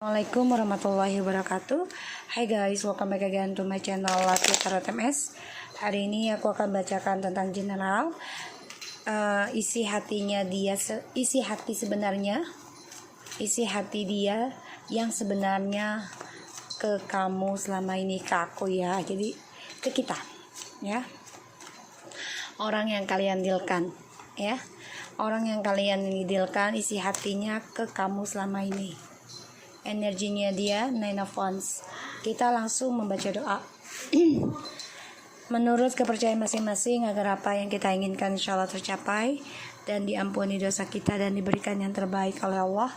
Assalamualaikum warahmatullahi wabarakatuh. Hai guys, welcome back again to my channel Latih Tarot MS. Hari ini aku akan bacakan tentang general isi hatinya dia, isi hati sebenarnya, isi hati dia yang sebenarnya ke kamu selama ini, ke aku ya. Jadi ke kita ya. Orang yang kalian dealkan ya. Orang yang kalian dealkan isi hatinya ke kamu selama ini. Energinya dia Nine of Wands. Kita langsung membaca doa menurut kepercayaan masing-masing agar apa yang kita inginkan insya Allah tercapai dan diampuni dosa kita dan diberikan yang terbaik oleh Allah,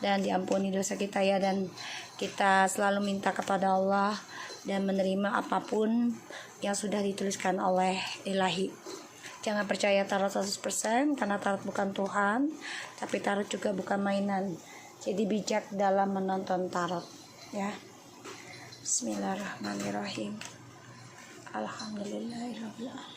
dan diampuni dosa kita ya, dan kita selalu minta kepada Allah dan menerima apapun yang sudah dituliskan oleh Ilahi. Jangan percaya tarot 100% karena tarot bukan Tuhan, tapi tarot juga bukan mainan. Jadi bijak dalam menonton tarot ya. Bismillahirrahmanirrahim. Alhamdulillahirabbil alamin.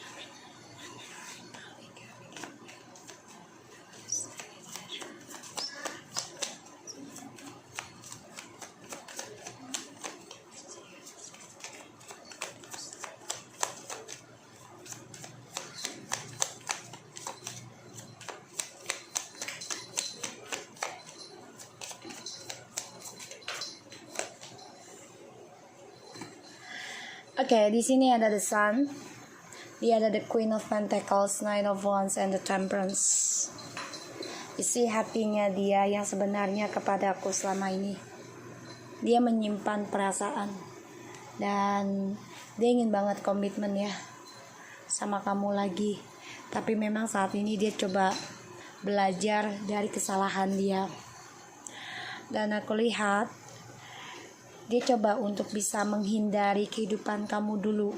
Oke, di sini ada the Sun, dia ada the Queen of Pentacles, Nine of Wands, and the Temperance. Isi hatinya dia yang sebenarnya kepada aku selama ini. Dia menyimpan perasaan dan dia ingin banget komitmen ya sama kamu lagi. Tapi memang saat ini dia coba belajar dari kesalahan dia. Dan aku lihat dia coba untuk bisa menghindari kehidupan kamu dulu,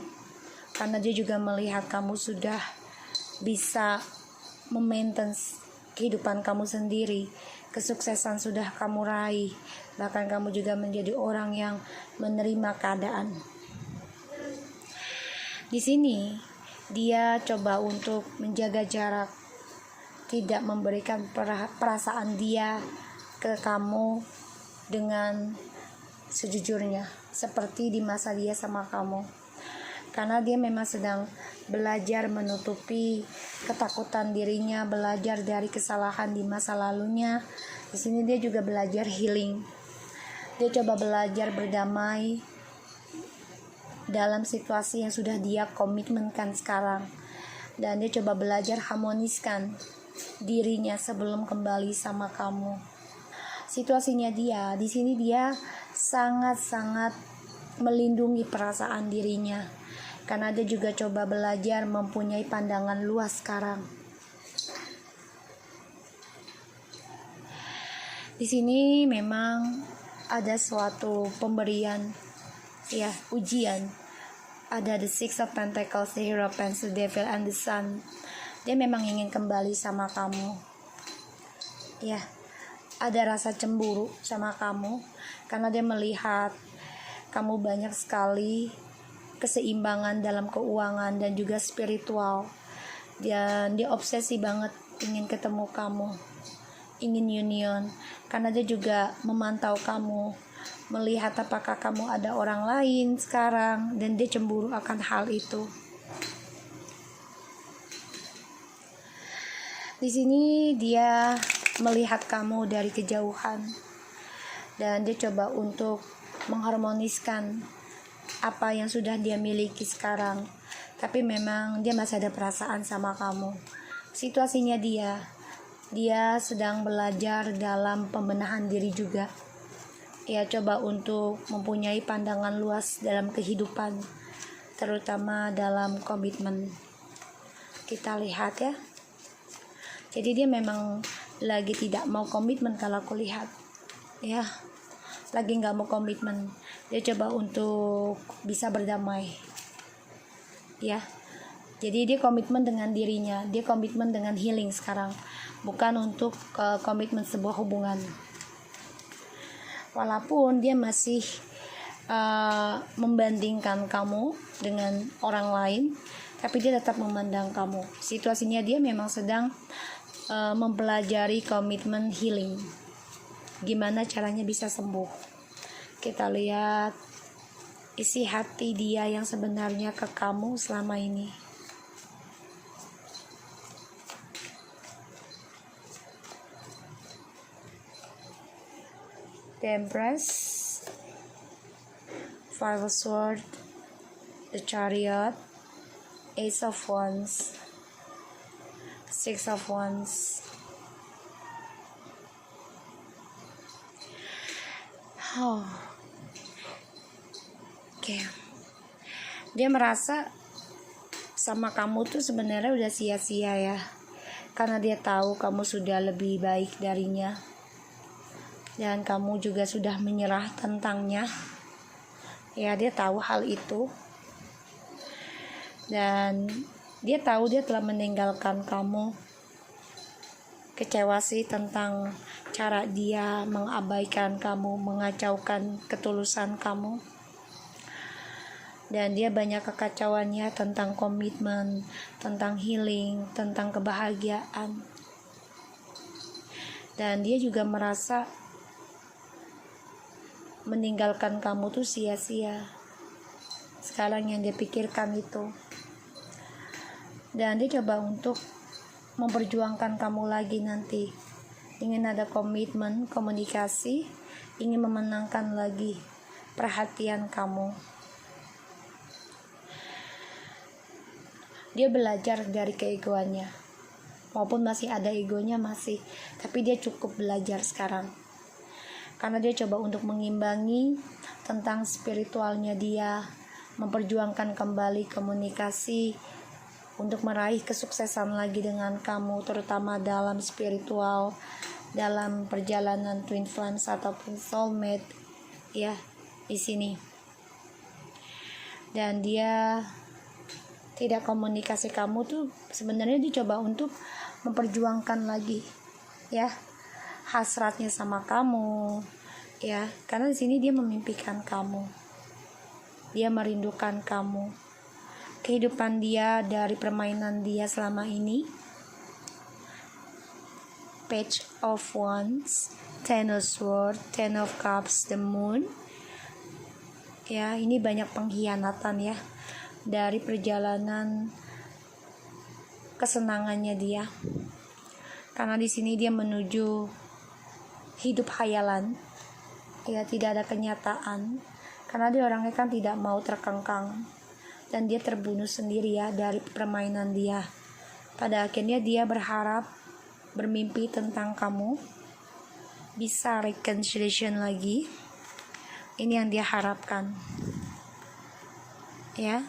karena dia juga melihat kamu sudah bisa memaintain kehidupan kamu sendiri, kesuksesan sudah kamu raih, bahkan kamu juga menjadi orang yang menerima keadaan. Di sini dia coba untuk menjaga jarak, tidak memberikan perasaan dia ke kamu dengan sejujurnya seperti di masa dia sama kamu, karena dia memang sedang belajar menutupi ketakutan dirinya, belajar dari kesalahan di masa lalunya. Di sini dia juga belajar healing. Dia coba belajar berdamai dalam situasi yang sudah dia komitmenkan sekarang, dan dia coba belajar harmoniskan dirinya sebelum kembali sama kamu. Situasinya dia di sini dia sangat-sangat melindungi perasaan dirinya, karena dia juga coba belajar mempunyai pandangan luas sekarang. Di sini memang ada suatu pemberian ya, ujian. Ada the Six of Pentacles, the Hero of Pentacles, the Devil, and the Sun. Dia memang ingin kembali sama kamu ya. Ada rasa cemburu sama kamu karena dia melihat kamu banyak sekali keseimbangan dalam keuangan dan juga spiritual. Dia obsesi banget ingin ketemu kamu, ingin union, karena dia juga memantau kamu, melihat apakah kamu ada orang lain sekarang, dan dia cemburu akan hal itu. Di sini dia melihat kamu dari kejauhan dan dia coba untuk mengharmoniskan apa yang sudah dia miliki sekarang, tapi memang dia masih ada perasaan sama kamu. Situasinya dia sedang belajar dalam pembenahan diri juga. Ia coba untuk mempunyai pandangan luas dalam kehidupan, terutama dalam komitmen. Kita lihat ya. Jadi dia memang lagi tidak mau komitmen kalau aku lihat ya, lagi nggak mau komitmen. Dia coba untuk bisa berdamai ya. Jadi dia komitmen dengan dirinya, dia komitmen dengan healing sekarang, bukan untuk komitmen sebuah hubungan. Walaupun dia masih membandingkan kamu dengan orang lain, tapi dia tetap memandang kamu. Situasinya dia memang sedang mempelajari komitmen healing. gimana caranya bisa sembuh. Kita lihat isi hati dia yang sebenarnya ke kamu selama ini. The Empress, Five of Swords, the Chariot, Ace of Wands, Six of Wands. Oh. Oke. Dia merasa sama kamu tuh sebenarnya udah sia-sia ya. Karena dia tahu kamu sudah lebih baik darinya. Dan kamu juga sudah menyerah tentangnya. Ya, dia tahu hal itu. Dan dia tahu dia telah meninggalkan kamu. Kecewa sih tentang cara dia mengabaikan kamu, mengacaukan ketulusan kamu. Dan dia banyak kekacauannya tentang komitmen, tentang healing, tentang kebahagiaan. Dan dia juga merasa meninggalkan kamu tuh sia-sia. Sekarang yang dia pikirkan itu. Dan dia coba untuk memperjuangkan kamu lagi nanti. Ingin ada komitmen, komunikasi, ingin memenangkan lagi perhatian kamu. Dia belajar dari keegoannya. Maupun masih ada egonya masih, tapi dia cukup belajar sekarang. Karena dia coba untuk mengimbangi tentang spiritualnya dia, memperjuangkan kembali komunikasi untuk meraih kesuksesan lagi dengan kamu, terutama dalam spiritual, dalam perjalanan twin flames ataupun soulmate ya di sini. Dan dia tidak komunikasi kamu tuh sebenarnya dicoba untuk memperjuangkan lagi ya hasratnya sama kamu ya, karena di sini dia memimpikan kamu, dia merindukan kamu, kehidupan dia dari permainan dia selama ini. Page of Wands, Ten of Swords, Ten of Cups, the Moon ya, ini banyak pengkhianatan ya dari perjalanan kesenangannya dia, karena di sini dia menuju hidup khayalan ya, tidak ada kenyataan, karena dia orangnya kan tidak mau terkengkang dan dia terbunuh sendiri ya dari permainan dia. Pada akhirnya dia berharap, bermimpi tentang kamu bisa reconciliation lagi. Ini yang dia harapkan ya.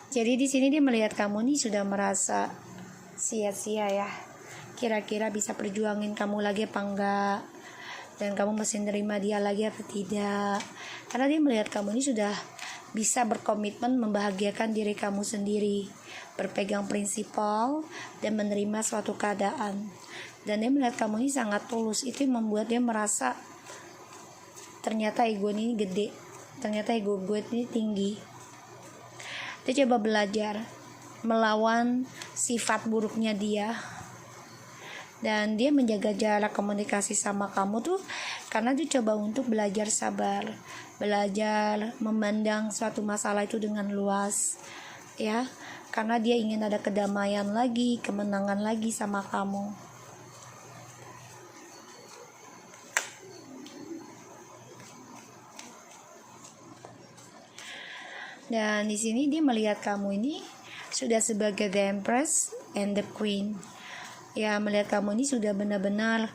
Jadi di sini dia melihat kamu nih sudah merasa sia-sia ya. Kira-kira bisa perjuangin kamu lagi apa enggak? Dan kamu masih nerima dia lagi atau tidak? Karena dia melihat kamu ini sudah bisa berkomitmen membahagiakan diri kamu sendiri, berpegang prinsipal dan menerima suatu keadaan. Dan dia melihat kamu ini sangat tulus. Itu yang membuat dia merasa ternyata ego ini gede, ternyata ego gue ini tinggi. Dia coba belajar melawan sifat buruknya dia, dan dia menjaga jarak komunikasi sama kamu tuh karena dia coba untuk belajar sabar, belajar memandang suatu masalah itu dengan luas ya, karena dia ingin ada kedamaian lagi, kemenangan lagi sama kamu. Dan di sini dia melihat kamu ini sudah sebagai the Empress and the Queen. Ya, melihat kamu ini sudah benar-benar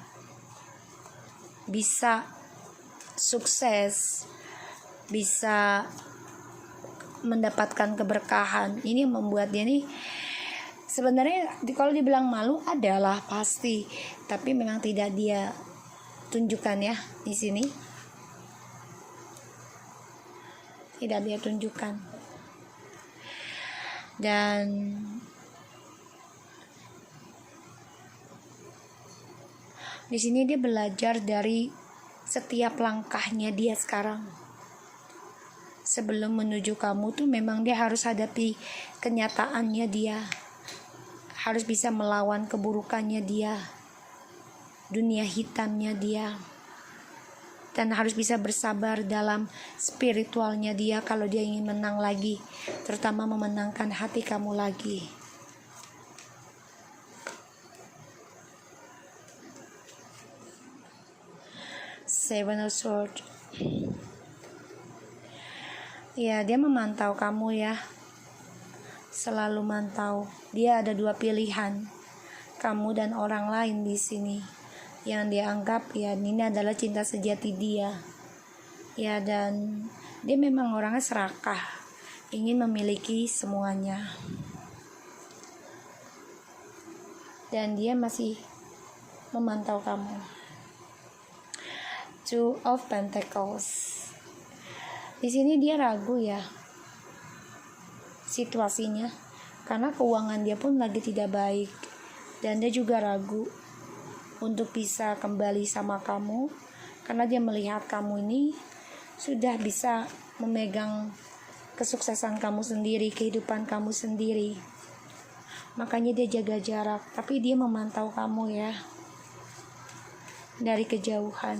bisa sukses, bisa mendapatkan keberkahan. Ini yang membuat dia nih sebenarnya kalau dibilang malu adalah pasti, tapi memang tidak dia tunjukkan ya di sini. Tidak dia tunjukkan. Dan di sini dia belajar dari setiap langkahnya dia sekarang. Sebelum menuju kamu tuh memang dia harus hadapi kenyataannya dia. Harus bisa melawan keburukannya dia. dunia hitamnya dia, dan harus bisa bersabar dalam spiritualnya dia kalau dia ingin menang lagi, terutama memenangkan hati kamu lagi. Seven of Swords. Ya, dia memantau kamu ya, selalu mantau. Dia ada dua pilihan, kamu dan orang lain di sini, yang dia anggap ya ini adalah cinta sejati dia. Ya, dan dia memang orangnya serakah, ingin memiliki semuanya. Dan dia masih memantau kamu. Two of Pentacles. Di sini dia ragu ya situasinya, karena keuangan dia pun lagi tidak baik, dan dia juga ragu untuk bisa kembali sama kamu, karena dia melihat kamu ini sudah bisa memegang kesuksesan kamu sendiri, kehidupan kamu sendiri. Makanya dia jaga jarak, tapi dia memantau kamu ya dari kejauhan,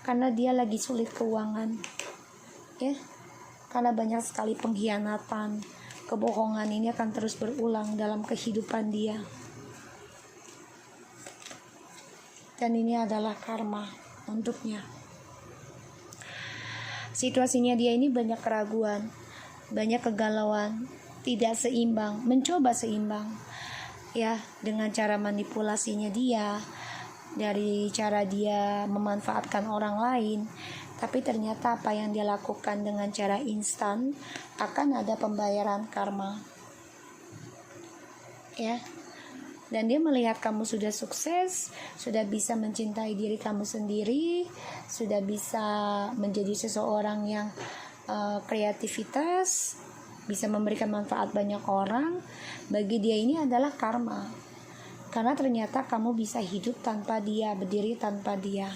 karena dia lagi sulit keuangan ya, karena banyak sekali pengkhianatan, kebohongan ini akan terus berulang dalam kehidupan dia, dan ini adalah karma untuknya. Situasinya dia ini banyak keraguan, banyak kegalauan, tidak seimbang, mencoba seimbang ya, dengan cara manipulasinya dia, dari cara dia memanfaatkan orang lain. Tapi ternyata apa yang dia lakukan dengan cara instan akan ada pembayaran karma ya. Dan dia melihat kamu sudah sukses, sudah bisa mencintai diri kamu sendiri, sudah bisa menjadi seseorang yang kreativitas, bisa memberikan manfaat banyak orang. Bagi dia ini adalah karma, karena ternyata kamu bisa hidup tanpa dia, berdiri tanpa dia.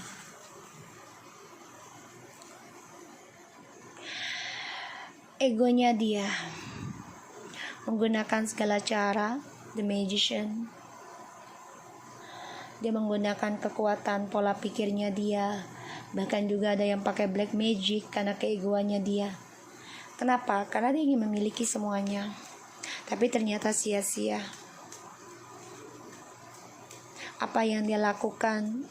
Egonya dia menggunakan segala cara, the magician. Dia menggunakan kekuatan pola pikirnya dia, bahkan juga ada yang pakai black magic karena keegoannya dia. Kenapa? Karena dia ingin memiliki semuanya, tapi ternyata sia-sia. Apa yang dia lakukan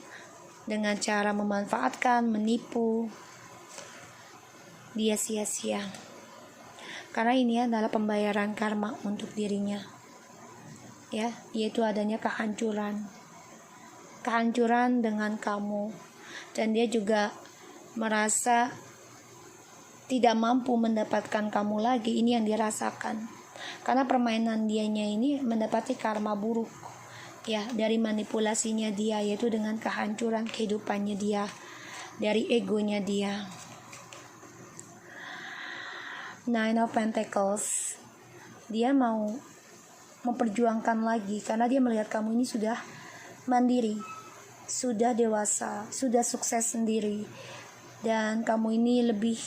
dengan cara memanfaatkan, menipu, dia sia-sia, karena ini adalah pembayaran karma untuk dirinya ya, yaitu adanya kehancuran dengan kamu. Dan dia juga merasa tidak mampu mendapatkan kamu lagi. Ini yang dirasakan, karena permainan dianya ini mendapati karma buruk ya, dari manipulasinya dia, yaitu dengan kehancuran kehidupannya dia, dari egonya dia. Nine of Pentacles. Dia mau memperjuangkan lagi, karena dia melihat kamu ini sudah mandiri, sudah dewasa, sudah sukses sendiri, dan kamu ini lebih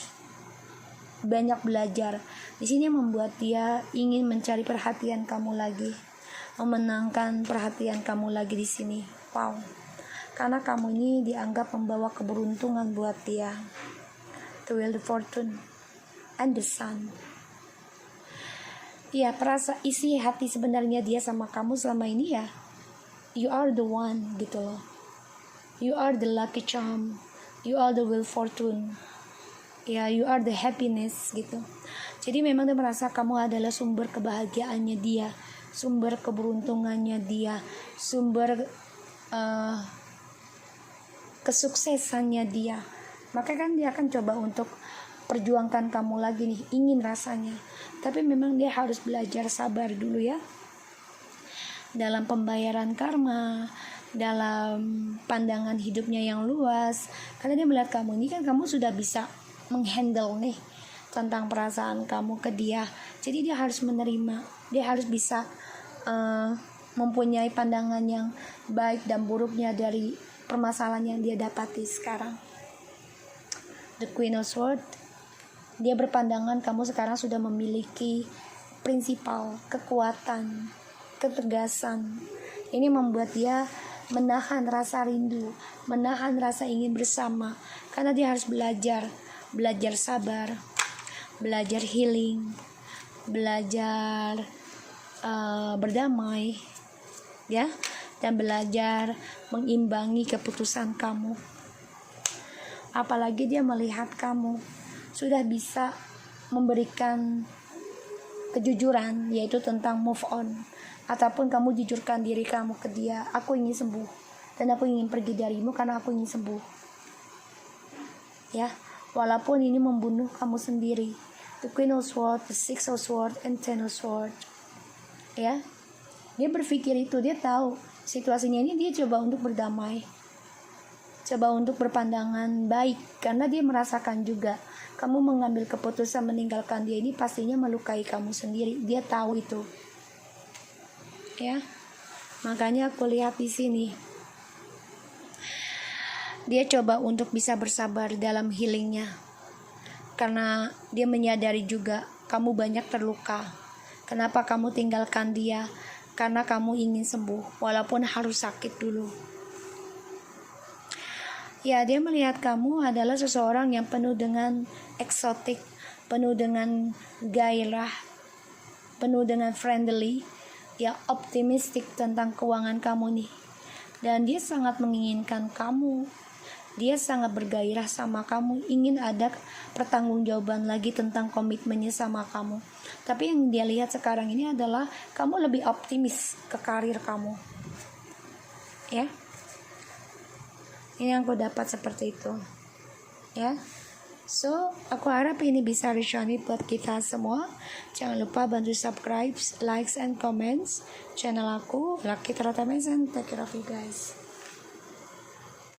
banyak belajar. Di sini membuat dia ingin mencari perhatian kamu lagi, memenangkan perhatian kamu lagi di sini. Wow, karena kamu ini dianggap membawa keberuntungan buat dia. The Wheel of Fortune and the Sun. Ya, perasa isi hati sebenarnya dia sama kamu selama ini ya, you are the one gitu loh. You are the lucky charm, you are the Wheel of Fortune. Ya, you are the happiness gitu. Jadi memang dia merasa kamu adalah sumber kebahagiaannya dia, sumber keberuntungannya dia, sumber kesuksesannya dia. Maka kan dia akan coba untuk perjuangkan kamu lagi nih, ingin rasanya. Tapi memang dia harus belajar sabar dulu ya, dalam pembayaran karma, dalam pandangan hidupnya yang luas. Karena dia melihat kamu ini kan, kamu sudah bisa menghandle nih tentang perasaan kamu ke dia. Jadi dia harus menerima, dia harus bisa mempunyai pandangan yang baik dan buruknya dari permasalahan yang dia dapati sekarang. The Queen of Swords. Dia berpandangan kamu sekarang sudah memiliki prinsipal, kekuatan, ketegasan. Ini membuat dia menahan rasa rindu, menahan rasa ingin bersama, karena dia harus belajar sabar, belajar healing, belajar berdamai, ya, dan belajar mengimbangi keputusan kamu. Apalagi dia melihat kamu sudah bisa memberikan kejujuran, yaitu tentang move on, ataupun kamu jujurkan diri kamu ke dia, aku ingin sembuh dan aku ingin pergi darimu karena aku ingin sembuh, ya, walaupun ini membunuh kamu sendiri. The Queen of Swords, the Six of Swords, and Ten of Swords, ya, dia berpikir itu, dia tahu situasinya ini, dia coba untuk berdamai, coba untuk berpandangan baik, karena dia merasakan juga kamu mengambil keputusan meninggalkan dia ini pastinya melukai kamu sendiri. Dia tahu itu, ya. Makanya aku lihat di sini dia coba untuk bisa bersabar dalam healingnya, karena dia menyadari juga kamu banyak terluka. Kenapa kamu tinggalkan dia? Karena kamu ingin sembuh walaupun harus sakit dulu. Ya, dia melihat kamu adalah seseorang yang penuh dengan eksotik, penuh dengan gairah, penuh dengan friendly, ya, optimistik tentang keuangan kamu nih. Dan dia sangat menginginkan kamu, dia sangat bergairah sama kamu, ingin ada pertanggungjawaban lagi tentang komitmennya sama kamu. Tapi yang dia lihat sekarang ini adalah kamu lebih optimis ke karir kamu, ya. Ini yang aku dapat seperti itu, ya. So, aku harap ini bisa resonate buat kita semua. Jangan lupa bantu subscribe, likes, and comments channel aku, Lucky Tratames, and take care of you guys.